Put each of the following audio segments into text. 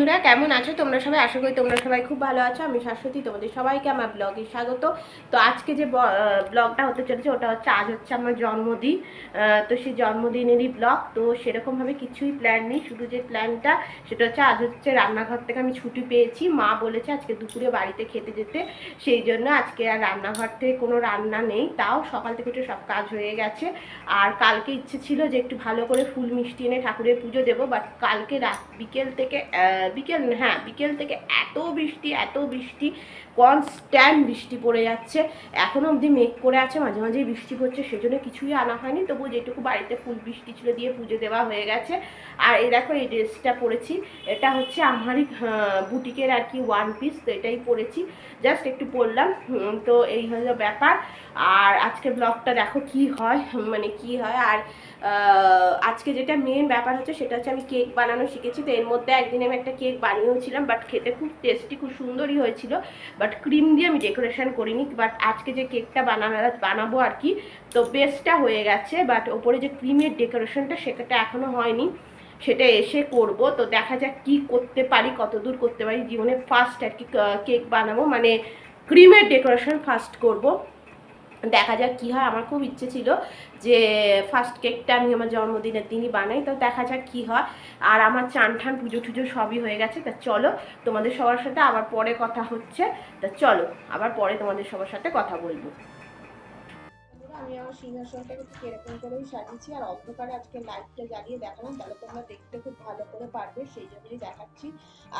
বন্ধুরা কেমন আছো তোমরা সবাই? আশা করি তোমরা সবাই খুব ভালো আছো। আমি শাশ্বতী, তোমাদের সবাইকে আমার ব্লগে স্বাগত। তো আজকে যে ব্লগটা হতে চলেছে ওটা হচ্ছে আজ হচ্ছে আমার জন্মদিন। তো সেই জন্মদিনেরই ব্লগ। তো সেরকমভাবে কিছুই প্ল্যান নেই, শুধু যে প্ল্যানটা সেটা হচ্ছে আজ হচ্ছে রান্নাঘর থেকে আমি ছুটি পেয়েছি। মা বলেছে আজকে দুপুরে বাড়িতে খেতে যেতে, সেই জন্য আজকে আর রান্নাঘর থেকে কোনো রান্না নেই। তাও সকাল থেকে একটু সব কাজ হয়ে গেছে। আর কালকে ইচ্ছে ছিল যে একটু ভালো করে ফুল মিষ্টি এনে ঠাকুরের পুজো দেবো, বাট কালকে বিকেল থেকে বিকেল থেকে এত বৃষ্টি কনস্ট্যান্ট বৃষ্টি পড়ে যাচ্ছে। এখনও অবধি মেঘ করে আছে, মাঝে মাঝেই বৃষ্টি পড়ছে, সেজন্য কিছুই আনা হয়নি। তবু যেটুকু বাড়িতে ফুল বৃষ্টি ছিল দিয়ে পুজো দেওয়া হয়ে গেছে। আর এই দেখো এই ড্রেসটা পরেছি, এটা হচ্ছে আমারই বুটিকের আর কি ওয়ান পিস। তো এটাই পরেছি, জাস্ট একটু পরলাম। তো এই হলো ব্যাপার। আর আজকে ব্লগটা দেখো কি হয়, আর আজকে যেটা মেন ব্যাপার হচ্ছে সেটা হচ্ছে আমি কেক বানানো শিখেছি। তো এর মধ্যে একদিন আমি একটা কেক বানিয়েছিলাম, বাট খেতে খুব টেস্টি, খুব সুন্দরই হয়েছিল। বাট ক্রিম দিয়ে আমি ডেকোরেশন করিনি। বাট আজকে যে কেকটা বানাবো আর কি, তো বেসটা হয়ে গেছে, বাট ওপরে যে ক্রিমের ডেকোরেশনটা সেটা এখনো হয়নি, সেটা এসে করব। তো দেখা যাক কি করতে পারি, কতদূর করতে পারি। জীবনে ফার্স্ট আর কি কেক বানাবো, মানে ক্রিমের ডেকোরেশন ফার্স্ট করব। দেখা যাক কি হয়। আমার খুব ইচ্ছে ছিল যে ফার্স্ট কেকটা আমি আমার জন্মদিনের দিনই বানাই। তো দেখা যাক কি হয়। আর আমার চান ঠান পুজো টুজো সবই হয়ে গেছে। তা চলো তোমাদের সবার সাথে আবার পরে কথা হচ্ছে। তা চলো আবার পরে তোমাদের সবার সাথে কথা বলবো। আমি আমার সিংহাসনটাকে ঠিক এরকম করেই সাজিয়েছি, আর অন্ধকারে আজকে লাইটটা জ্বালিয়ে দেখালাম, তাহলে তোমরা দেখতে খুব ভালো করে পারবে, সেই জন্যই দেখাচ্ছি।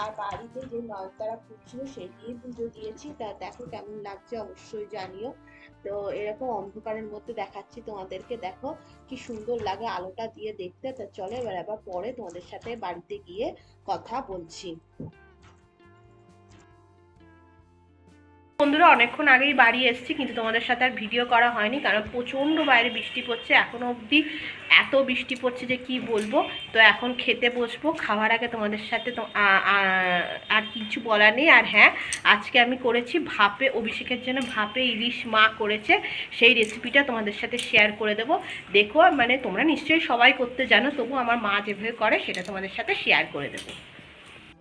আর বাড়িতে যে নয়নতারা ফুটছিল সেই দিয়ে পুজো দিয়েছি। তা দেখো কেমন লাগছে অবশ্যই জানিও। তো এরকম অন্ধকারের মধ্যে দেখাচ্ছি তোমাদেরকে, দেখো কি সুন্দর লাগে আলোটা দিয়ে দেখতে। তা চলো এবার আবার পরে তোমাদের সাথে বাড়িতে গিয়ে কথা বলছি। বন্ধুরা অনেকক্ষণ আগেই বাড়ি এসেছি, কিন্তু তোমাদের সাথে আর ভিডিও করা হয়নি, কারণ প্রচণ্ড বাইরে বৃষ্টি পড়ছে। এখনও অবধি এত বৃষ্টি পড়ছে যে কি বলবো। তো এখন খেতে বসবো, খাওয়ার আগে তোমাদের সাথে তো আর কিছু বলার নেই। আর হ্যাঁ, আজকে আমি করেছি ভাপে, অভিষেকের জন্য ভাপে ইলিশ মা করেছে, সেই রেসিপিটা তোমাদের সাথে শেয়ার করে দেবো। দেখো, মানে তোমরা নিশ্চয়ই সবাই করতে জানো, তবু আমার মা যেভাবে করে সেটা তোমাদের সাথে শেয়ার করে দেবো।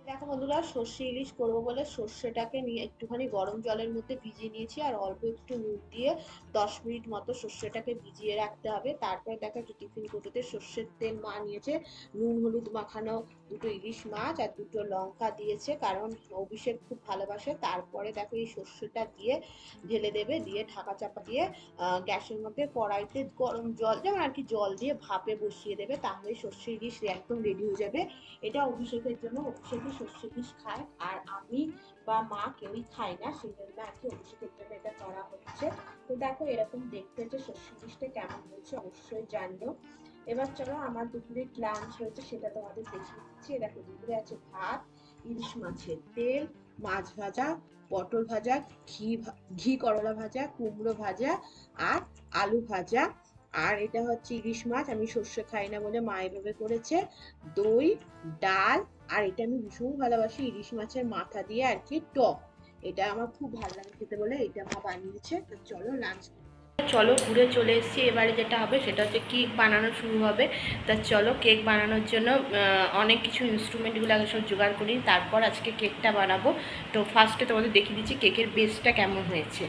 দেখো বন্ধুরা, সর্ষে ইলিশ করবো বলে সর্ষেটাকে নিয়ে একটুখানি গরম জলের মধ্যে ভিজিয়ে নিয়েছি, আর অল্প একটু নুন দিয়ে 10 মিনিট মতো সর্ষেটাকে ভিজিয়ে রাখতে হবে। তারপরে দেখো একটু টিফিন কৌটোতে সর্ষের তেল মা নিয়েছে, নুন হলুদ মাখানো দুটো ইলিশ মাছ আর দুটো লঙ্কা দিয়েছে, কারণ অভিষেক খুব ভালোবাসে। তারপরে দেখো এই সর্ষেটা দিয়ে ঢেলে দেবে, দিয়ে ঢাকা চাপা দিয়ে গ্যাসের মধ্যে কড়াইতে গরম জল, যেমন আর কি জল দিয়ে ভাপে বসিয়ে দেবে, তাহলে সর্ষে ইলিশ একদম রেডি হয়ে যাবে। এটা অভিষেকের জন্য, অভিষেকে সর্ষে ইলিশ খায়, আর আমি বা মা কেউই খাই না, সেই জন্য আর কি অভিষেকের জন্য এটা করা হচ্ছে। তো দেখো এরকম দেখতে যে সর্ষে ইলিশটা কেমন হয়েছে অবশ্যই জানিও। এবার চলো আমার দুপুরে লাঞ্চ হয়েছে সেটা তোমাদের দেখিয়ে দিচ্ছি। দেখো দুপুরে আছে ভাত, ইলিশ মাছের তেল, মাছ ভাজা, পটল ভাজা, ঘি করলা ভাজা, কুমড়ো ভাজা আর আলু ভাজা। আর এটা হচ্ছে ইলিশ মাছ, আমি সর্ষে খাই না বলে মা এভাবে করেছে, দই, ডাল। আর এটা আমি ভীষণ ভালোবাসি, ইলিশ মাছের মাথা দিয়ে আর কি টক, এটা আমার খুব ভালো লাগে খেতে বলে এটা মা বানিয়েছে। তো চলো লাঞ্চ, চলো ঘুরে চলে এসেছি। এবারে যেটা হবে সেটা হচ্ছে কেক বানানো শুরু হবে। তা চলো কেক বানানোর জন্য অনেক কিছু ইনস্ট্রুমেন্টগুলো আগে সব জোগাড় করি, তারপর আজকে কেকটা বানাবো। তো ফার্স্টে তোমাদের দেখিয়ে দিচ্ছি কেকের বেসটা কেমন হয়েছে।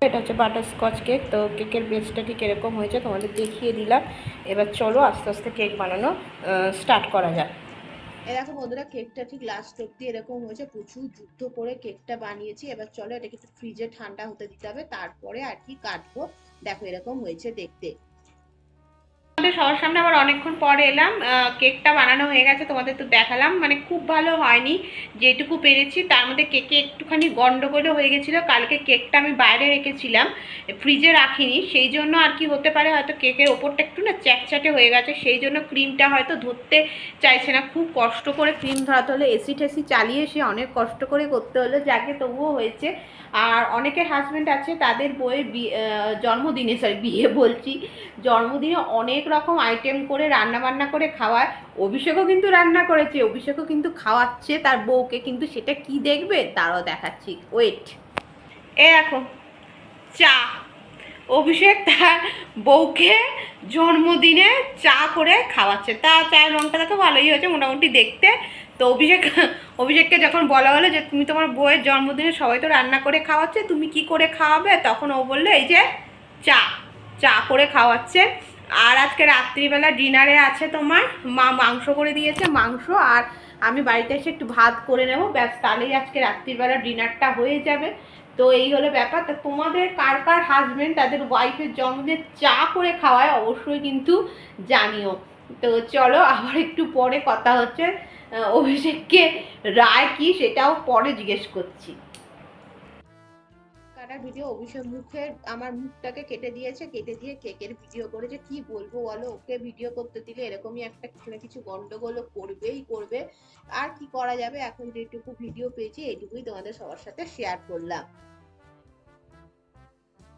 এটা হচ্ছে বাটারস্কচ কেক। তো কেকের বেসটা ঠিক এরকম হয়েছে, তোমাদের দেখিয়ে দিলাম। এবার চলো আস্তে আস্তে কেক বানানো স্টার্ট করা যাক। দেখো বন্ধুরা, কেকটা ঠিক লাস্ট অব্দি এরকম হয়েছে, প্রচুর যুদ্ধ করে কেকটা বানিয়েছি। এবার চলো এটাকে একটু ফ্রিজে ঠান্ডা হতে দিতে হবে, তারপরে আর কি কাটবো। দেখো এরকম হয়েছে দেখতে। সবার সামনে আবার অনেকক্ষণ পরে এলাম, কেকটা বানানো হয়ে গেছে, তোমাদের তো দেখালাম। মানে খুব ভালো হয়নি, যেটুকু পেরেছি তার মধ্যে কেকে একটুখানি গন্ডগোলও হয়ে গেছিলো। কালকে কেকটা আমি বাইরে রেখেছিলাম, ফ্রিজে রাখিনি, সেই জন্য আর কি হতে পারে হয়তো কেকের ওপরটা একটু না চ্যাটচ্যাটে হয়ে গেছে, সেই জন্য ক্রিমটা হয়তো ধরতে চাইছে না। খুব কষ্ট করে ক্রিম ধরাতে হলো, এসি টেসি চালিয়ে সে অনেক কষ্ট করে করতে হলো, যাকে তবুও হয়েছে। আর অনেকের হাজব্যান্ড আছে তাদের বইয়ের জন্মদিনে, বিয়ে বলছি, জন্মদিনে অনেক রকম আইটেম করে রান্না বান্না করে খাওয়ায়। অভিষেকও কিন্তু রান্না করেছে, অভিষেকও কিন্তু খাওয়াচ্ছে তার বউকে, কিন্তু সেটা কি দেখবে তারাও দেখাচ্ছি, ওয়েট। এ দেখো চা, অভিষেক তার বউকে জন্মদিনে চা করে খাওয়াচ্ছে। তা চায়ের রঙটা দেখো ভালোই হয়েছে মোটামুটি দেখতে। তো অভিষেককে যখন বলা হলো যে তুমি তোমার বউয়ের জন্মদিনে সবাই তো রান্না করে খাওয়াচ্ছে, তুমি কি করে খাওয়াবে, তখন ও বললো এই যে চা চা করে খাওয়াচ্ছে। আর আজকে রাত্রিবেলা ডিনারে আছে তোমার মা মাংস করে দিয়েছে, মাংস, আর আমি বাড়িতে এসে একটু ভাত করে নেবো, ব্যাস তাহলেই আজকে রাত্রিবেলা ডিনারটা হয়ে যাবে। তো এই হলো ব্যাপার। তা তোমাদের কার কার হাজবেন্ড তাদের ওয়াইফের জন্মদিনে চা করে খাওয়ায় অবশ্যই কিন্তু জানিও। তো চলো আবার একটু পরে কথা হচ্ছে। অভিষেককে রায় কি সেটাও পরে জিজ্ঞেস করছি। কাটার ভিডিও অভিষেক মুখের আমার মুখটাকে কেটে দিয়েছে, কেটে দিয়ে কেকের ভিডিও করেছে। কি বলবো বলো, ওকে ভিডিও করতে দিলে এরকমই একটা কিছু না কিছু গন্ডগোল করবেই করবে। আর কি করা যাবে, এখন যেটুকু ভিডিও পেয়েছি এইটুকুই তোমাদের সবার সাথে শেয়ার করলাম।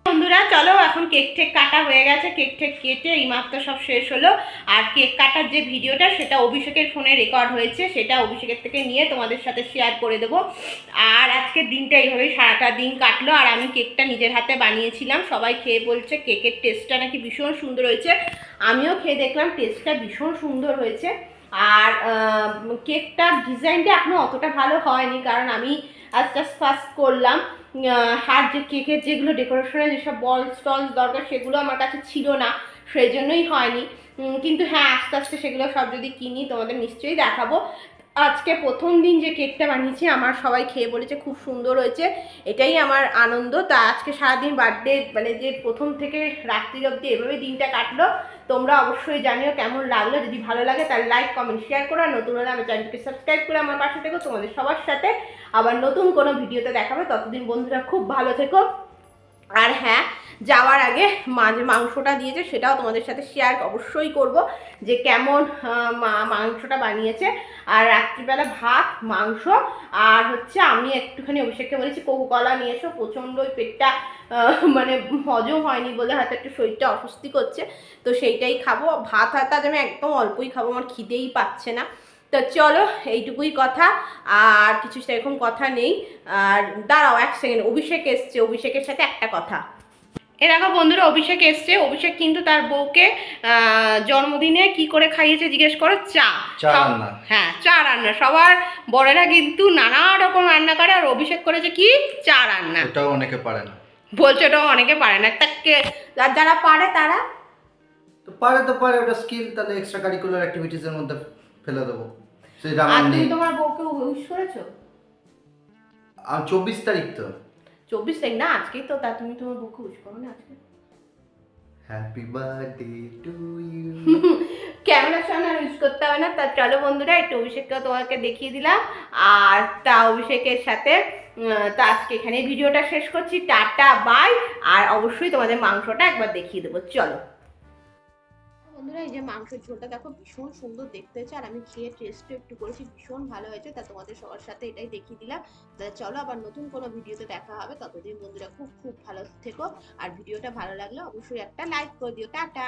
বন্ধুরা চলো, এখন কেক টেক কাটা হয়ে গেছে, কেক টেক কেটে এই মাত্র সব শেষ হলো। আর কেক কাটার যে ভিডিওটা সেটা অভিষেকের ফোনে রেকর্ড হয়েছে, সেটা অভিষেকের থেকে নিয়ে তোমাদের সাথে শেয়ার করে দেবো। আর আজকের দিনটা এইভাবেই সারাটা দিন কাটলো। আর আমি কেকটা নিজের হাতে বানিয়েছিলাম, সবাই খেয়ে বলছে কেকের টেস্টটা নাকি ভীষণ সুন্দর হয়েছে। আমিও খেয়ে দেখলাম টেস্টটা ভীষণ সুন্দর হয়েছে। আর কেকটার ডিজাইনটা এখনও অতটা ভালো হয়নি, কারণ আমি আস্তে আস্তে ফার্স্ট করলাম। আর যে কেকের যেগুলো ডেকোরেশনের যেসব বলস টলস দরকার সেগুলো আমার কাছে ছিল না, সেই জন্যই হয়নি। কিন্তু হ্যাঁ, আস্তে আস্তে সেগুলো সব যদি কিনি তোমাদের নিশ্চয়ই দেখাবো। আজকে প্রথম দিন যে কেকটা বানিয়েছি আমার সবাই খেয়ে বলেছে খুব সুন্দর হয়েছে, এটাই আমার আনন্দ। তা আজকে সারাদিন বার্থডে মানে যে প্রথম থেকে রাত্রির অবধি এভাবে দিনটা কাটলো। তোমরা অবশ্যই জানিও কেমন লাগলো, যদি ভালো লাগে তাহলে লাইক কমেন্ট শেয়ার করো। আর নতুন হলে আমার চ্যানেলকে সাবস্ক্রাইব করে আমার পাশে থেকো। তোমাদের সবার সাথে আবার নতুন কোনো ভিডিওতে দেখাবে, ততদিন বন্ধুরা খুব ভালো থেকো। আর হ্যাঁ, যাওয়ার আগে মা যে মাংসটা দিয়েছে সেটাও তোমাদের সাথে শেয়ার অবশ্যই করব যে কেমন মাংসটা বানিয়েছে। আর রাত্রিবেলা ভাত মাংস, আর হচ্ছে আমি একটুখানি অভিষেককে বলেছি কোকো কলা নিয়ে এসো, প্রচণ্ড ওই পেটটা মানে হজম হয়নি বলে হয়তো একটু শরীরটা অস্বস্তি করছে, তো সেইটাই খাবো। ভাত আজ আমি একদম অল্পই খাবো, আমার খিদেই পাচ্ছে না। তো চলো এইটুকুই কথা, আর কিছু সেরকম কথা নেই। আর দাঁড়াও এক সেকেন্ড, অভিষেক এসছে, অভিষেকের সাথে একটা কথা। এ দেখো বন্ধুরা, অভিষেক এসছে। অভিষেক কিন্তু তার বউকে জন্মদিনে কি করে খাইয়েছে জিজ্ঞেস করো, চা রান্না। হ্যাঁ, চা রান্না। সবার বড়েরা কিন্তু নানা রকম রান্না করে, আর অভিষেক করেছে কি চা রান্না। ওটাও অনেকে পারে না, বলছে ওটাও অনেকে পারে না। তাকে যারা পারে তারা তো পারে, ওটা স্কিল, তাহলে এক্সট্রা কারিকুলার অ্যাক্টিভিটিস এর মধ্যে ফেলে দেবো। আর তুমি তোমার বউকে উইশ করেছো? 24 তারিখ তো। 24 তারিখ না, আজকেই তো। তা তুমি তোমার বউকে উইশ করো না আজকে? Happy birthday to you. ক্যামেরার সামনে ইউজ করতে হবে না। তা চলো বন্ধুরা, একটু অভিষেককে তোমাকে দেখিয়ে দিলাম। আর তা অভিষেকের সাথে তা আজকে এখানে ভিডিওটা শেষ করছি। Tata bye. আর অবশ্যই তোমাদের মাংসটা একবার দেখিয়ে দেবো। চলো বন্ধুরা, এই যে মাংসের ঝোলটা দেখো ভীষণ সুন্দর দেখতে হয়েছে, আর আমি খেয়ে টেস্টও একটু করেছি, ভীষণ ভালো হয়েছে। তা তোমাদের সবার সাথে এটাই দেখিয়ে দিলাম। তা চলো আবার নতুন কোনো ভিডিওতে দেখা হবে, ততদিন বন্ধুরা খুব খুব ভালো থেকো। আর ভিডিওটা ভালো লাগলে অবশ্যই একটা লাইক করে দিও। টাটা।